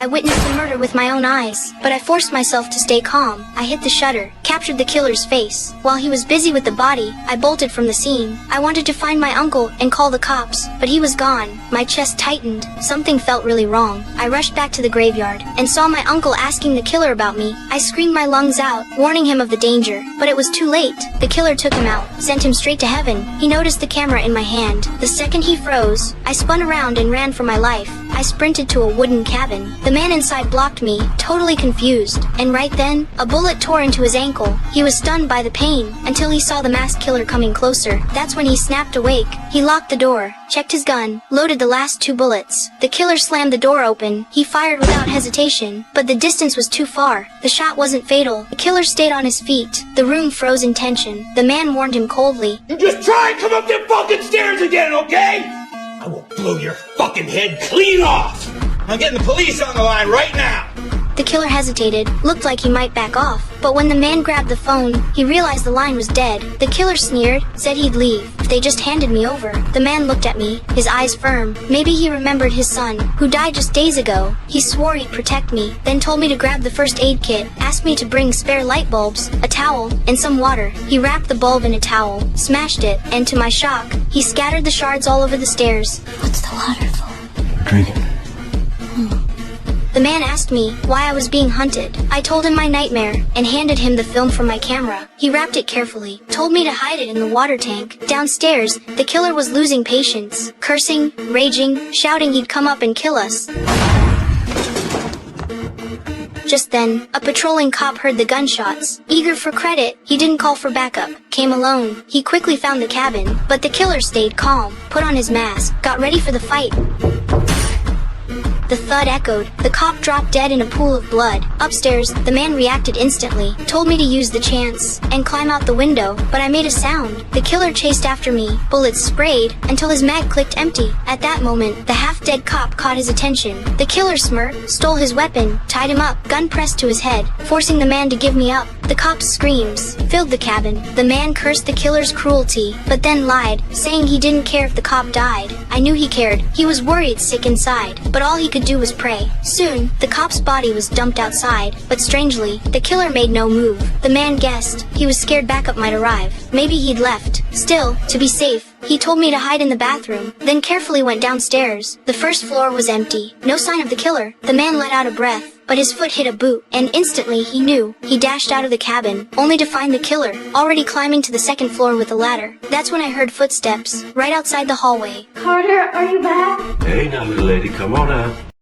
I witnessed the murder with my own eyes, but I forced myself to stay calm. I hit the shutter, captured the killer's face. While he was busy with the body, I bolted from the scene. I wanted to find my uncle and call the cops, but he was gone. My chest tightened. Something felt really wrong. I rushed back to the graveyard and saw my uncle asking the killer about me. I screamed my lungs out, warning him of the danger, but it was too late. The killer took him out, sent him straight to heaven. He noticed the camera in my hand. The second he froze, I spun around and ran for my life. I sprinted to a wooden cabin. The man inside blocked me, totally confused. And right then, a bullet tore into his ankle. He was stunned by the pain, until he saw the masked killer coming closer. That's when he snapped awake. He locked the door, checked his gun, loaded the last 2 bullets. The killer slammed the door open. He fired without hesitation, but the distance was too far. The shot wasn't fatal. The killer stayed on his feet. The room froze in tension. The man warned him coldly. You just try and come up them fucking stairs again, okay? I will blow your fucking head clean off! I'm getting the police on the line right now! The killer hesitated, looked like he might back off, but when the man grabbed the phone, he realized the line was dead. The killer sneered, said he'd leave if they just handed me over. The man looked at me, his eyes firm. Maybe he remembered his son, who died just days ago. He swore he'd protect me, then told me to grab the first aid kit, asked me to bring spare light bulbs, a towel, and some water. He wrapped the bulb in a towel, smashed it, and to my shock, he scattered the shards all over the stairs. What's the water for? Drinking. The man asked me why I was being hunted. I told him my nightmare, and handed him the film from my camera. He wrapped it carefully, told me to hide it in the water tank. Downstairs, the killer was losing patience, cursing, raging, shouting he'd come up and kill us. Just then, a patrolling cop heard the gunshots. Eager for credit, he didn't call for backup. Came alone. He quickly found the cabin, but the killer stayed calm, put on his mask, got ready for the fight. The thud echoed. The cop dropped dead in a pool of blood. Upstairs, the man reacted instantly, told me to use the chance and climb out the window, but I made a sound. The killer chased after me, bullets sprayed, until his mag clicked empty. At that moment, the half-dead cop caught his attention. The killer smirked, stole his weapon, tied him up, gun pressed to his head, forcing the man to give me up. The cop's screams filled the cabin. The man cursed the killer's cruelty, but then lied, saying he didn't care if the cop died. I knew he cared. He was worried sick inside, but all he could do was pray. Soon, the cop's body was dumped outside, but strangely, the killer made no move. The man guessed he was scared backup might arrive. Maybe he'd left. Still, to be safe, he told me to hide in the bathroom, then carefully went downstairs. The first floor was empty. No sign of the killer. The man let out a breath, but his foot hit a boot, and instantly he knew. He dashed out of the cabin, only to find the killer, already climbing to the second floor with a ladder. That's when I heard footsteps, right outside the hallway. Carter, are you back? Hey now, little lady, come on out.